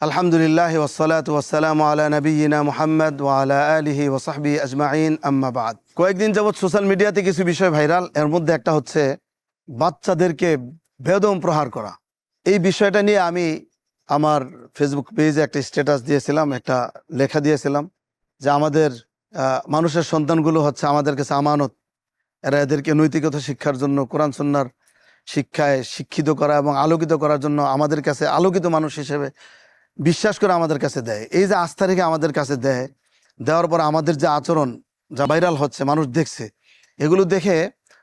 আলহামদুলিল্লাহ ওয়াসসালাতু ওয়াসসালামু আলা নবিয়িনা মুহাম্মদ ওয়া আলা আলিহি ওয়া সাহবিহি আজমাইন, আম্মা বাদ। কয়েকদিন যাবৎ সোশ্যাল মিডিয়াতে কিছু বিষয় ভাইরাল। এর মধ্যে একটা হচ্ছে বাচ্চাদেরকে বেদম প্রহার করা। এই বিষয়টা নিয়ে আমি আমার ফেসবুক পেজে একটা স্ট্যাটাস দিয়েছিলাম, একটা লেখা দিয়েছিলাম যে আমাদের মানুষের সন্তানগুলো হচ্ছে আমাদের কাছে আমানত। এরা এদেরকে নৈতিকতা শিক্ষার জন্য, কোরআন সুন্নাহর শিক্ষায় শিক্ষিত করা এবং আলোকিত করার জন্য আমাদের কাছে আলোকিত মানুষ হিসেবে বিশ্বাস করে আমাদের কাছে দেয়। এই যে আস্থা রেখে আমাদের কাছে দেওয়ার পর আমাদের যে আচরণ যা ভাইরাল হচ্ছে, মানুষ দেখছে, এগুলো দেখে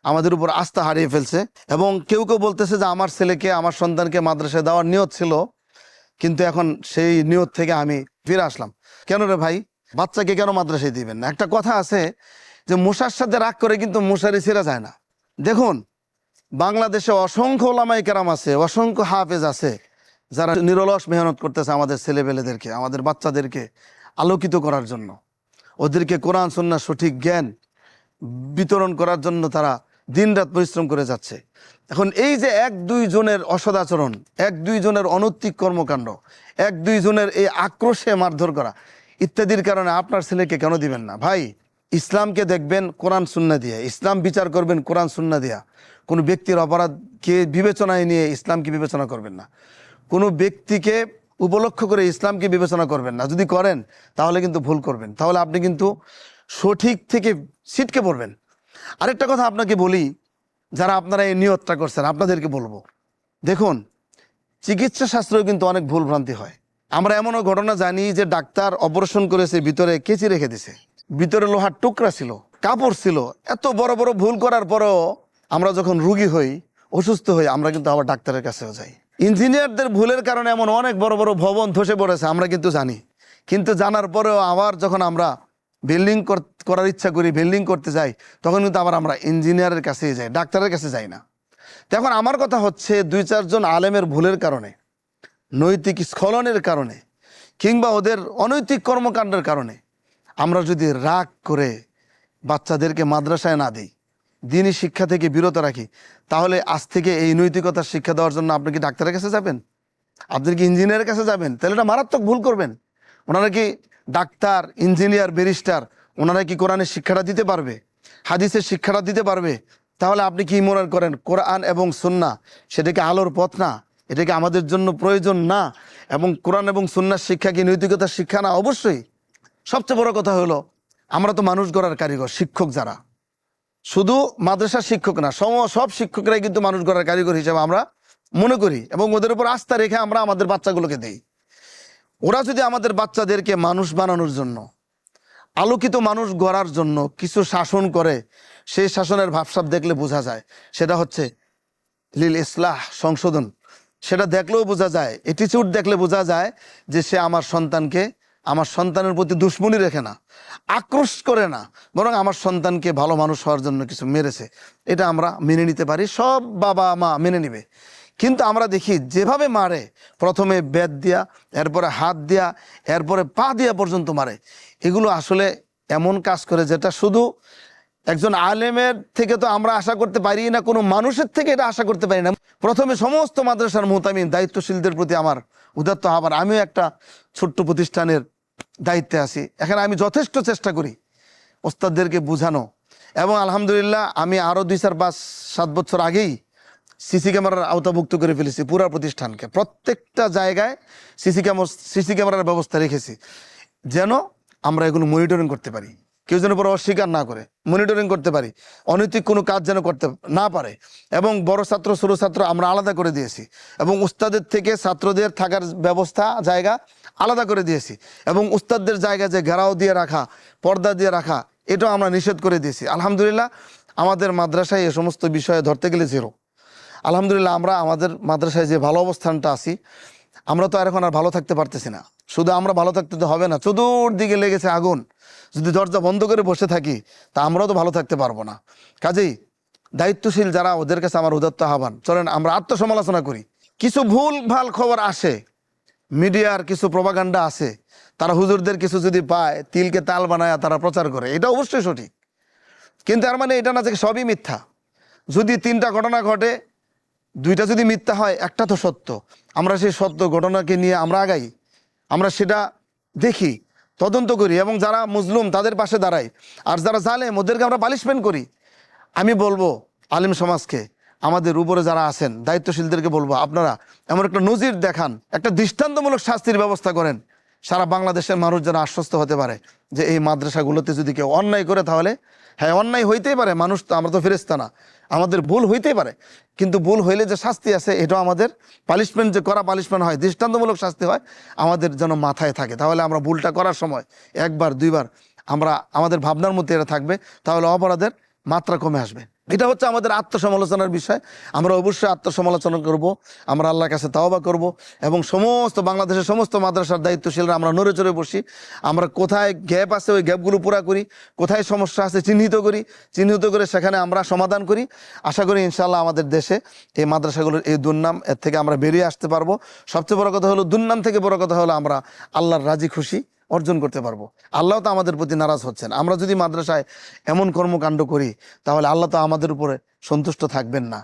আমাদের উপর আস্থা হারিয়ে ফেলছে। এবং কেউ কেউ বলতেছে যে আমার ছেলেকে, আমার সন্তানকে মাদ্রাসায় দেওয়ার নিয়ত ছিল, কিন্তু এখন সেই নিয়ত থেকে আমি ফিরে আসলাম। কেন রে ভাই, বাচ্চাকে কেন মাদ্রাসায় দিবেন না? একটা কথা আছে যে মশার সাথে রাগ করে কিন্তু মশারি ছেড়ে যায় না। দেখুন, বাংলাদেশে অসংখ্য ওলামায়ে কেরাম আছে, অসংখ্য হাফেজ আছে, যারা নিরলস মেহনত করতেছে আমাদের ছেলেপেলেদেরকে, আমাদের বাচ্চাদেরকে আলোকিত করার জন্য, ওদেরকে কোরআন সুন্নাহ সঠিক জ্ঞান বিতরণ করার জন্য তারা দিনরাত পরিশ্রম করে যাচ্ছে। এখন এই যে এক দুই জনের অসদাচরণ, এক দুই জনের অনৈতিক কর্মকাণ্ড, এক দুই জনের এই আক্রোশে মারধর করা ইত্যাদির কারণে আপনার ছেলেকে কেন দিবেন না? ভাই, ইসলামকে দেখবেন কোরআন সুন্নাহ দিয়ে, ইসলাম বিচার করবেন কোরআন সুন্নাহ দিয়া। কোনো ব্যক্তির অপরাধকে বিবেচনায় নিয়ে ইসলামকে বিবেচনা করবেন না, কোনো ব্যক্তিকে উপলক্ষ করে ইসলামকে বিবেচনা করবেন না। যদি করেন তাহলে কিন্তু ভুল করবেন, তাহলে আপনি কিন্তু সঠিক থেকে ছিটকে পড়বেন। আরেকটা কথা আপনাকে বলি, যারা আপনারা এই নিয়তটা করছেন আপনাদেরকে বলবো, দেখুন, চিকিৎসা শাস্ত্রেও কিন্তু অনেক ভুল ভ্রান্তি হয়। আমরা এমনও ঘটনা জানি যে ডাক্তার অপারেশন করেছে, ভিতরে কেচি রেখে দিছে, ভিতরে লোহার টুকরা ছিল, কাপড় ছিল। এত বড় বড় ভুল করার পরও আমরা যখন রুগী হই, অসুস্থ হই, আমরা কিন্তু আবার ডাক্তারের কাছেও যাই। ইঞ্জিনিয়ারদের ভুলের কারণে এমন অনেক বড় বড় ভবন ধসে পড়েছে, আমরা কিন্তু জানি। কিন্তু জানার পরেও আবার যখন আমরা বিল্ডিং করার ইচ্ছা করি, বিল্ডিং করতে যাই, তখন কিন্তু আবার আমরা ইঞ্জিনিয়ারের কাছেই যাই, ডাক্তারের কাছে যাই না। তো এখন আমার কথা হচ্ছে, দুই চারজন আলেমের ভুলের কারণে, নৈতিক স্খলনের কারণে, কিংবা ওদের অনৈতিক কর্মকাণ্ডের কারণে আমরা যদি রাগ করে বাচ্চাদেরকে মাদ্রাসায় না দিই, দিনই শিক্ষা থেকে বিরত রাখি, তাহলে আজ থেকে এই নৈতিকতার শিক্ষা দেওয়ার জন্য আপনি কি ডাক্তারের কাছে যাবেন? আপনি কি ইঞ্জিনিয়ারের কাছে যাবেন? তাহলে এটা মারাত্মক ভুল করবেন। ওনারা কি ডাক্তার, ইঞ্জিনিয়ার, ব্যারিস্টার, ওনারা কি কোরআনের শিক্ষাটা দিতে পারবে? হাদিসের শিক্ষাটা দিতে পারবে? তাহলে আপনি কি মনে করেন কোরআন এবং সুন্নাহ সেটাকে আলোর পথ না? এটাকে আমাদের জন্য প্রয়োজন না? এবং কোরআন এবং সুন্নাহর শিক্ষা কি নৈতিকতার শিক্ষা না? অবশ্যই। সবচেয়ে বড় কথা হলো, আমরা তো মানুষ গড়ার কারিগর, শিক্ষক যারা, শুধু মাদ্রাসার শিক্ষক না, সব শিক্ষকরাই কিন্তু মানুষ গড়ার কারিগর হিসেবে আমরা মনে করি, এবং ওদের উপর আস্থা রেখে আমরা আমাদের বাচ্চাগুলোকে দেই। ওরা যদি আমাদের বাচ্চাদেরকে মানুষ বানানোর জন্য, আলোকিত মানুষ গড়ার জন্য কিছু শাসন করে, সেই শাসনের ভাবসাব দেখলে বোঝা যায় সেটা হচ্ছে লিল ইসলাহ, সংশোধন। সেটা দেখলেও বোঝা যায়, অ্যাটিটিউড দেখলে বোঝা যায় যে সে আমার সন্তানের প্রতি দুশ্মনী রেখে না, আক্রোশ করে না, বরং আমার সন্তানকে ভালো মানুষ হওয়ার জন্য কিছু মেরেছে। এটা আমরা মেনে নিতে পারি, সব বাবা মা মেনে নিবে। কিন্তু আমরা দেখি যেভাবে মারে, প্রথমে বেত দিয়া, এরপরে হাত দিয়া, এরপরে পা দিয়া পর্যন্ত মারে, এগুলো আসলে এমন কাজ করে যেটা শুধু একজন আলেমের থেকে তো আমরা আশা করতে পারি না, কোনো মানুষের থেকে এটা আশা করতে পারি না। প্রথমে সমস্ত মাদ্রাসার মুহতামিন, দায়িত্বশীলদের প্রতি আমার উদাত্ত আহ্বান। আমিও একটা ছোট্ট প্রতিষ্ঠানের দায়িত্বে আছি, এখানে আমি যথেষ্ট চেষ্টা করি ওস্তাদদেরকে বোঝানো। এবং আলহামদুলিল্লাহ, আমি আরও 2-4-5-7 বছর আগেই সিসি ক্যামেরার আওতাভুক্ত করে ফেলেছি পুরা প্রতিষ্ঠানকে। প্রত্যেকটা জায়গায় সিসি ক্যামেরার ব্যবস্থা রেখেছি, যেন আমরা এগুলো মনিটরিং করতে পারি, কেউ যেন পরে অস্বীকার না করে, মনিটরিং করতে পারি, অনৈতিক কোনো কাজ যেন করতে না পারে। এবং বড় ছাত্র ছোট ছাত্র আমরা আলাদা করে দিয়েছি, এবং উস্তাদের থেকে ছাত্রদের থাকার ব্যবস্থা জায়গা আলাদা করে দিয়েছি, এবং উস্তাদদের জায়গায় যে ঘেরাও দিয়ে রাখা, পর্দা দিয়ে রাখা, এটাও আমরা নিষেধ করে দিয়েছি। আলহামদুলিল্লাহ, আমাদের মাদ্রাসায় এ সমস্ত বিষয়ে ধরতে গেলে জিরো। আলহামদুলিল্লাহ, আমরা আমাদের মাদ্রাসায় যে ভালো অবস্থানটা আছি, আমরা তো আর এখন আর ভালো থাকতে পারতেছি না। শুধু আমরা ভালো থাকতে তো হবে না, চতুর্দিকে লেগেছে আগুন। যদি দরজা বন্ধ করে বসে থাকি তা আমরাও তো ভালো থাকতে পারবো না। কাজেই দায়িত্বশীল যারা, ওদের কাছে আমার উদাত্ত আহ্বান, চলেন আমরা আত্মসমালোচনা করি। কিছু ভুল ভাল খবর আসে, মিডিয়ার কিছু প্রপাগান্ডা আছে, তারা হুজুরদের কিছু যদি পায়, তিলকে তাল বানায় তারা প্রচার করে, এটা অবশ্যই সঠিক। কিন্তু এর মানে এটা না যে সবই মিথ্যা। যদি 3টা ঘটনা ঘটে, 2টা যদি মিথ্যা হয়, একটা তো সত্য, আমরা সেই সত্য ঘটনাকে নিয়ে আমরা আগাই। আমরা সেটা দেখি, তদন্ত করি এবং যারা মজলুম তাদের পাশে দাঁড়াই, আর যারা জালেম ওদেরকে আমরা পানিশমেন্ট করি। আমি বলবো আলেম সমাজকে, আমাদের উপরে যারা আছেন দায়িত্বশীলদেরকে বলবো, আপনারা এমন একটা নজির দেখান, একটা দৃষ্টান্তমূলক শাস্তির ব্যবস্থা করেন, সারা বাংলাদেশের মানুষ যেন আশ্বস্ত হতে পারে যে এই মাদ্রাসাগুলোতে যদি কেউ অন্যায় করে, তাহলে হ্যাঁ অন্যায় হইতেই পারে, মানুষ তো, আমরা তো ফেরেশতা না, আমাদের ভুল হইতেই পারে, কিন্তু ভুল হইলে যে শাস্তি আছে এটাও আমাদের পানিশমেন্ট, যে করা পানিশমেন্ট হয়, দৃষ্টান্তমূলক শাস্তি হয়, আমাদের যেন মাথায় থাকে। তাহলে আমরা ভুলটা করার সময় একবার দুইবার আমরা আমাদের ভাবনার মধ্যে এটা থাকবে, তাহলে অপরাধের মাত্রা কমে আসবে। এটা হচ্ছে আমাদের আত্মসমালোচনার বিষয়। আমরা অবশ্যই আত্মসমালোচনা করব, আমরা আল্লাহর কাছে তাওবা করব, এবং সমস্ত বাংলাদেশের সমস্ত মাদ্রাসার দায়িত্বশীলরা আমরা নড়ে চড়ে বসি, আমরা কোথায় গ্যাপ আছে ওই গ্যাপগুলো পুরা করি, কোথায় সমস্যা আছে চিহ্নিত করি, চিহ্নিত করে সেখানে আমরা সমাধান করি। আশা করি ইনশাআল্লাহ আমাদের দেশে এই মাদ্রাসাগুলোর এই দুর্নাম, এর থেকে আমরা বেরিয়ে আসতে পারবো। সবচেয়ে বড় কথা হলো, দুর্নাম থেকে বড় কথা হলো আমরা আল্লাহর রাজি খুশি অর্জন করতে পারবো। আল্লাহ তো আমাদের প্রতি নারাজ হচ্ছেন। আমরা যদি মাদ্রাসায় এমন কর্মকাণ্ড করি, তাহলে আল্লাহ তো আমাদের উপরে সন্তুষ্ট থাকবেন না।